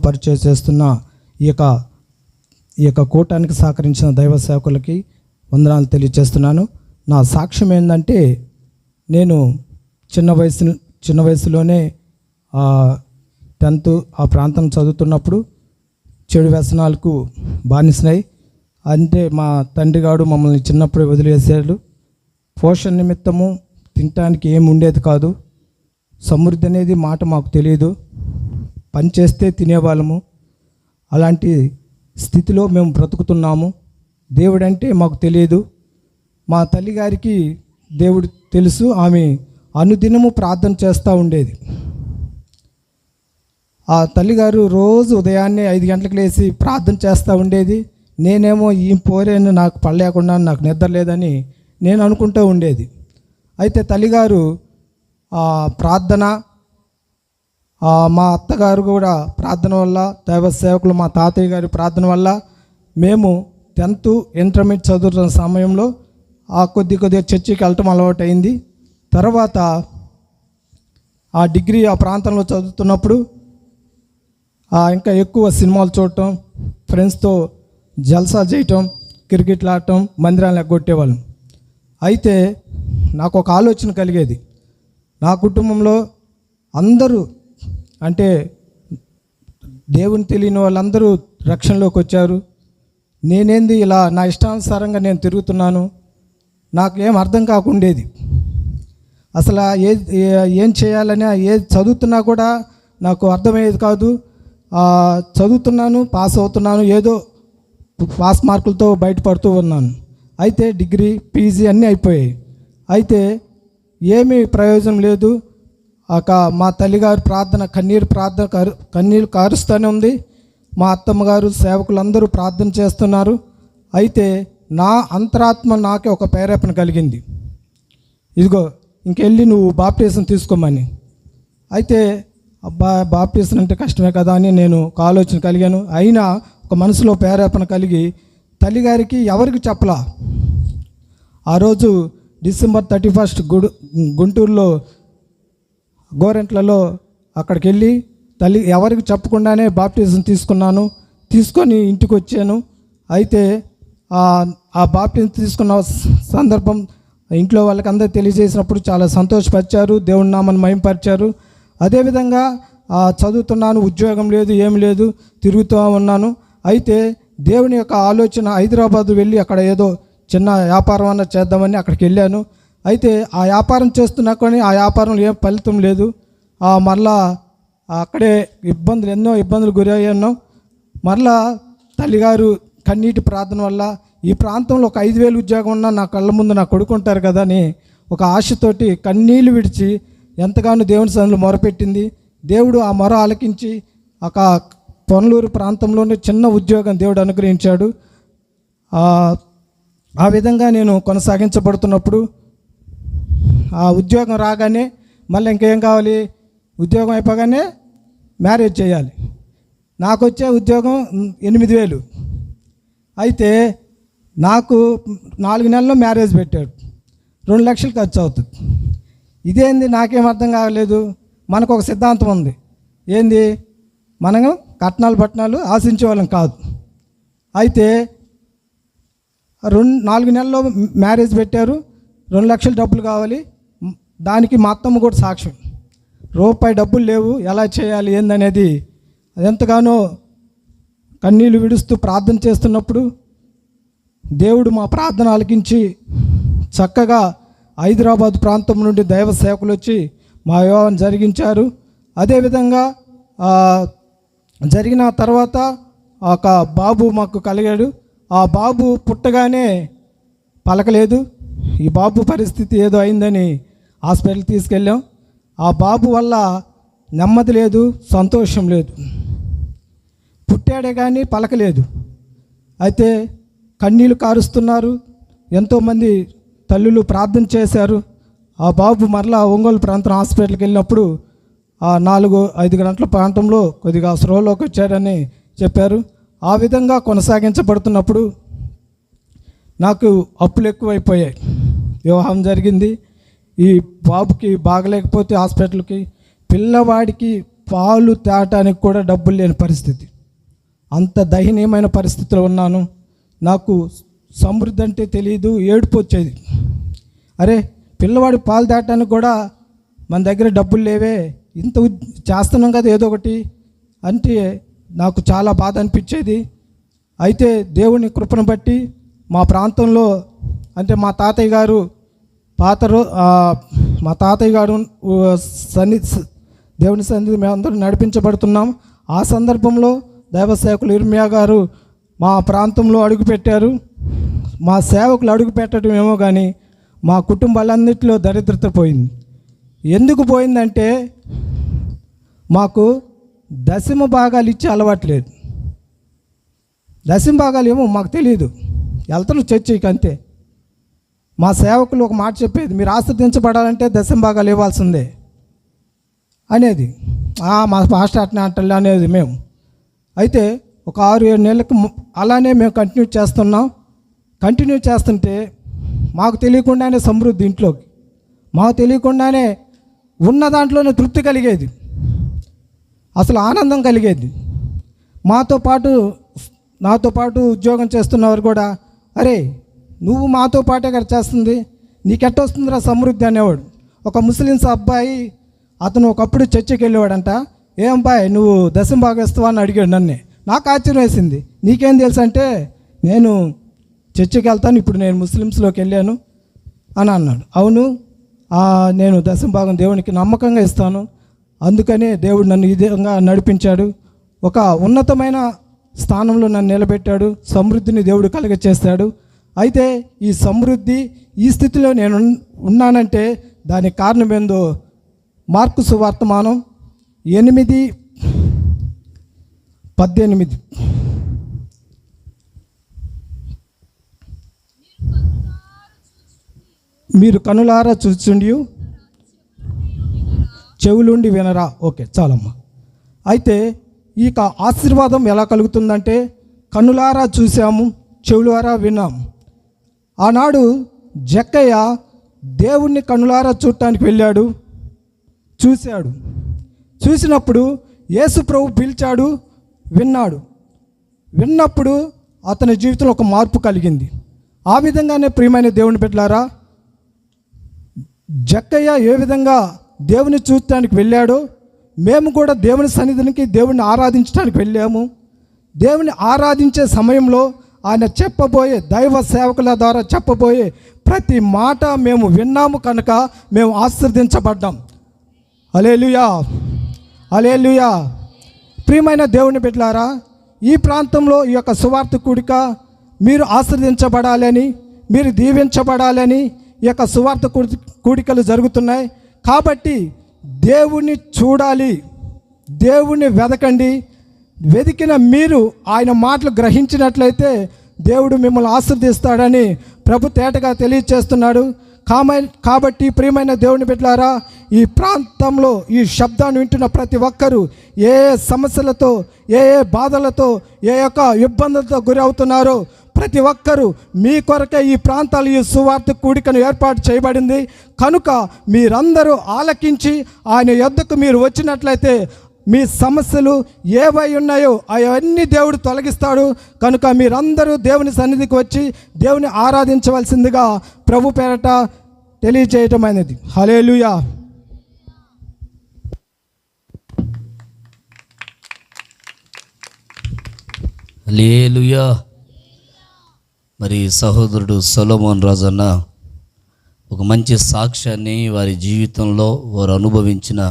పరిచయం చేస్తున్న ఈ యొక్క కూటానికి సహకరించిన దైవ సేవకులకి వందనాలు తెలియజేస్తున్నాను. నా సాక్ష్యం ఏంటంటే, నేను చిన్న వయసులోనే 10th ఆ ప్రాంతం చదువుతున్నప్పుడు చెడు వ్యసనాలకు బానిసనై, అంటే మా తండ్రి గారు మమ్మల్ని చిన్నప్పుడే వదిలేసాడు. పోషణ నిమిత్తము తినటానికి ఏమి ఉండేది కాదు. సమృద్ధి అనేది మాట మాకు తెలియదు. పని చేస్తే తినేవాళ్ళము. అలాంటి స్థితిలో మేము బ్రతుకుతున్నాము. దేవుడంటే మాకు తెలియదు. మా తల్లిగారికి దేవుడు తెలుసు. ఆమె అనుదినము ప్రార్థన చేస్తూ ఉండేది. ఆ తల్లిగారు రోజు ఉదయాన్నే 5 గంటలకు లేచి ప్రార్థన చేస్తూ ఉండేది. నేనేమో ఈ పోరేను నాకు పడలేకుండా నాకు నిద్ర లేదని నేను అనుకుంటూ ఉండేది. అయితే తల్లిగారు ప్రార్థన, మా అత్తగారు కూడా ప్రార్థన వల్ల, దైవ సేవకులు మా తాతయ్య గారి ప్రార్థన వల్ల మేము 10th ఇంటర్మీడియట్ చదువుతున్న సమయంలో కొద్దిగా చర్చికి వెళ్ళటం అలవాటు అయింది. తర్వాత డిగ్రీ ఆ ప్రాంతంలో చదువుతున్నప్పుడు ఇంకా ఎక్కువ సినిమాలు చూడటం, ఫ్రెండ్స్తో జల్సా చేయటం, క్రికెట్లు ఆడటం, మందిరాలను ఎగ్గొట్టేవాళ్ళం. అయితే నాకు ఒక ఆలోచన కలిగేది. నా కుటుంబంలో అందరూ, అంటే దేవుని తెలియని వాళ్ళందరూ రక్షణలోకి వచ్చారు. నేనేంది ఇలా నా ఇష్టానుసారంగా నేను తిరుగుతున్నాను, నాకేం అర్థం కాకుండేది. అసలు ఏం చేయాలని, ఏది చదువుతున్నా కూడా నాకు అర్థమయ్యేది కాదు. చదువుతున్నాను, పాస్ అవుతున్నాను, ఏదో పాస్ మార్కులతో బయటపడుతూ ఉన్నాను. అయితే డిగ్రీ, పీజీ అన్నీ అయిపోయాయి. అయితే ఏమీ ప్రయోజనం లేదు. మా తల్లిగారు ప్రార్థన, కన్నీరు కారుస్తూనే ఉంది. మా అత్తమ్మగారు, సేవకులందరూ ప్రార్థన చేస్తున్నారు. అయితే నా అంతరాత్మ నాకే ఒక ప్రేరేపణ కలిగింది. ఇదిగో ఇంకెళ్ళి నువ్వు బాప్టిజం తీసుకోమని. అయితే బాప్టిజం అంటే కష్టమే కదా అని నేను ఒక ఆలోచన కలిగాను. అయినా ఒక మనసులో ప్రేరేపణ కలిగి తల్లిగారికి ఎవరికి చెప్పలా. ఆ రోజు డిసెంబర్ 31 గుంటూరులో గోరెంట్లలో అక్కడికి వెళ్ళి ఎవరికి చెప్పకుండానే బాప్టిజం తీసుకొని ఇంటికి వచ్చాను. అయితే ఆ బాప్టిజం తీసుకున్న సందర్భం ఇంట్లో వాళ్ళకి అందరూ తెలియజేసినప్పుడు చాలా సంతోషపరిచారు, దేవుని నామాన్ని మహిమపరిచారు. అదేవిధంగా చదువుతున్నాను, ఉద్యోగం లేదు, ఏమి లేదు, తిరుగుతూ ఉన్నాను. అయితే దేవుని యొక్క ఆలోచన, హైదరాబాద్ వెళ్ళి అక్కడ ఏదో చిన్న వ్యాపారం అన్న చేద్దామని అక్కడికి వెళ్ళాను. అయితే ఆ వ్యాపారం చేస్తున్నా కానీ ఆ వ్యాపారంలో ఏం ఫలితం లేదు. మరలా అక్కడే ఎన్నో ఇబ్బందులు గురయ్యాను. మరలా తల్లిగారు కన్నీటి ప్రార్థన వల్ల ఈ ప్రాంతంలో ఒక 5,000 ఉద్యోగం ఉన్నా నా కళ్ళ ముందు నా కొడుకుంటారు కదా అని ఒక ఆశతోటి కన్నీళ్ళు విడిచి ఎంతగానో దేవుని సన్నిధిలో మొరపెట్టింది. దేవుడు ఆ మొర ఆలకించి ఒక పొన్నలూరు ప్రాంతంలోనే చిన్న ఉద్యోగం దేవుడు అనుగ్రహించాడు. ఆ విధంగా నేను కొనసాగించబడుతున్నప్పుడు ఆ ఉద్యోగం రాగానే మళ్ళీ ఇంకేం కావాలి, ఉద్యోగం అయిపోగానే మ్యారేజ్ చేయాలి. నాకు వచ్చే ఉద్యోగం 8,000. అయితే నాకు 4 నెలల్లో మ్యారేజ్ పెట్టాడు. 2 లక్షలు ఖర్చు అవుతుంది. ఇదేంది, నాకేం అర్థం కావలేదు. మనకు ఒక సిద్ధాంతం ఉంది. ఏంది, మనం కట్నాలు ఆశించే వాళ్ళం కాదు. అయితే 4 నెలల్లో మ్యారేజ్ పెట్టారు. 2 లక్షలు డబ్బులు కావాలి. దానికి మా అత్తమ్మ కూడా సాక్ష్యం. రూపాయి డబ్బులు లేవు, ఎలా చేయాలి ఏందనేది ఎంతగానో కన్నీళ్ళు విడుస్తూ ప్రార్థన చేస్తున్నప్పుడు దేవుడు మా ప్రార్థన ఆలకించి చక్కగా హైదరాబాద్ ప్రాంతం నుండి దైవ సేవకులు వచ్చి మా వివాహం జరిగించారు. అదేవిధంగా జరిగిన తర్వాత ఒక బాబు మాకు కలిగాడు. ఆ బాబు పుట్టగానే పలకలేదు. ఈ బాబు పరిస్థితి ఏదో అయిందని హాస్పిటల్కి తీసుకెళ్ళాం. ఆ బాబు వల్ల నెమ్మది లేదు, సంతోషం లేదు. పుట్టాడే కానీ పలకలేదు. అయితే కన్నీళ్ళు కారుస్తున్నారు. ఎంతోమంది తల్లులు ప్రార్థన చేశారు. ఆ బాబు మరలా ఒంగోలు ప్రాంతం హాస్పిటల్కి వెళ్ళినప్పుడు 4-5 గంటల ప్రాంతంలో కొద్దిగా స్రోలోకి వచ్చారని చెప్పారు. ఆ విధంగా కొనసాగించబడుతున్నప్పుడు నాకు అప్పులు ఎక్కువైపోయాయి. వివాహం జరిగింది. ఈ బాబుకి బాగలేకపోతే హాస్పిటల్కి, పిల్లవాడికి పాలు తేటానికి కూడా డబ్బులు లేని పరిస్థితి. అంత దయనీయమైన పరిస్థితిలో ఉన్నాను. నాకు సమృద్ధి అంటే తెలియదు, ఏడుపు వచ్చేది. అరే పిల్లవాడి పాలు తేటానికి కూడా మన దగ్గర డబ్బులు లేవే, ఇంత చేస్తున్నాం కదా ఏదో ఒకటి అంటే నాకు చాలా బాధ అనిపించేది. అయితే దేవుని కృపను బట్టి మా ప్రాంతంలో అంటే మా తాతయ్య గారు దేవుని సన్నిధి మేమందరం నడిపించబడుతున్నాం. ఆ సందర్భంలో దైవ సేవకులు ఇర్మియా గారు మా ప్రాంతంలో అడుగుపెట్టారు. మా సేవకులు అడుగు పెట్టడం ఏమో కానీ మా కుటుంబాలన్నింటిలో దరిద్రత పోయింది. ఎందుకు పోయిందంటే మాకు దశమ భాగాలు ఇచ్చే అలవాటు లేదు. దశమ భాగాలు ఏమో మాకు తెలియదు, వెళ్తాను చర్చికి అంతే. మా సేవకులు ఒక మాట చెప్పేది, మీరు ఆశ్రదించబడాలంటే దశమ భాగాలు ఇవ్వాల్సిందే అనేది. మా పాస్టర్ అట్నే అంటలే అనేది మేము. అయితే ఒక 6-7 నెలలకు అలానే మేము కంటిన్యూ చేస్తుంటే మాకు తెలియకుండానే సమృద్ధి ఇంట్లోకి, మాకు తెలియకుండానే ఉన్న దాంట్లోనే తృప్తి కలిగేది, అసలు ఆనందం కలిగేది. నాతో పాటు ఉద్యోగం చేస్తున్నవారు కూడా, అరే నువ్వు మాతో పాటే కదా చేస్తుంది, నీకెట్టొస్తుందిరా సమృద్ధి అనేవాడు. ఒక ముస్లిమ్స్ అబ్బాయి, అతను ఒకప్పుడు చర్చికి వెళ్ళేవాడంట. ఏం అబ్బాయి నువ్వు దశమ భాగం ఇస్తావా అని అడిగాడు నన్నే. నాకు ఆశ్చర్యం వేసింది. నీకేం తెలుసు అంటే, నేను చర్చికి వెళ్తాను, ఇప్పుడు నేను ముస్లిమ్స్లోకి వెళ్ళాను అని అన్నాడు. అవును, నేను దశమ భాగం దేవునికి నమ్మకంగా ఇస్తాను, అందుకనే దేవుడు నన్ను ఈ విధంగా నడిపించాడు, ఒక ఉన్నతమైన స్థానంలో నన్ను నిలబెట్టాడు, సమృద్ధిని దేవుడు కలుగచేస్తాడు. అయితే ఈ సమృద్ధి ఈ స్థితిలో నేను ఉన్నానంటే దానికి కారణం ఏందో మార్కు సువార్తమానం 8:18 మీరు కనులారా చూచుండి చెవులుండి వినరా. ఓకే చాలమ్మా. అయితే ఈ ఆశీర్వాదం ఎలా కలుగుతుందంటే కనులారా చూసాము, చెవులారా విన్నాము. ఆనాడు జక్కయ్య దేవుణ్ణి కనులారా చూడటానికి వెళ్ళాడు, చూసినప్పుడు యేసు ప్రభు పిలిచాడు, విన్నప్పుడు అతని జీవితంలో ఒక మార్పు కలిగింది. ఆ విధంగానే ప్రియమైన దేవుని బిడ్డలారా, జక్కయ్య ఏ విధంగా దేవుని చూడటానికి వెళ్ళాడో మేము కూడా దేవుని సన్నిధికి దేవుని ఆరాధించడానికి వెళ్ళాము. దేవుని ఆరాధించే సమయంలో ఆయన చెప్పబోయే దైవ సేవకుల ద్వారా చెప్పబోయే ప్రతి మాట మేము విన్నాము కనుక మేము ఆశీర్వదించబడ్డాం. హల్లెలూయా, హల్లెలూయా. ప్రియమైన దేవుని బిడ్డలారా, ఈ ప్రాంతంలో ఈ యొక్క సువార్త కూడిక మీరు ఆశీర్వదించబడాలని, మీరు దీవించబడాలని ఈ యొక్క సువార్త కూడికలు జరుగుతున్నాయి. కాబట్టి దేవుణ్ణి చూడాలి, దేవుణ్ణి వెదకండి. వెదికిన మీరు ఆయన మాటలు గ్రహించినట్లయితే దేవుడు మిమ్మల్ని ఆశీర్వదిస్తాడని ప్రభు తేటగా తెలియచేస్తున్నాడు. కాబట్టి ప్రియమైన దేవుని బిడ్డలారా, ఈ ప్రాంతంలో ఈ శబ్దాన్ని వింటున్న ప్రతి ఒక్కరూ ఏ సమస్యలతో, ఏ బాధలతో, ఏ యొక్క ఇబ్బందులతో గురి అవుతున్నారో ప్రతి ఒక్కరూ మీ కొరకే ఈ ప్రాంతాలు ఈ సువార్త కూడికను ఏర్పాటు చేయబడింది కనుక మీరందరూ ఆలకించి ఆయన యొద్దకు మీరు వచ్చినట్లయితే మీ సమస్యలు ఏవై ఉన్నాయో అవన్నీ దేవుడు తొలగిస్తాడు. కనుక మీరందరూ దేవుని సన్నిధికి వచ్చి దేవుని ఆరాధించవలసిందిగా ప్రభు పేరట తెలియజేయటం అనేది. హల్లెలూయా. హల్లెలూయా. మరి సహోదరుడు సొలొమోన్ రాజన్న ఒక మంచి సాక్ష్యాన్ని వారి జీవితంలో వారు అనుభవించిన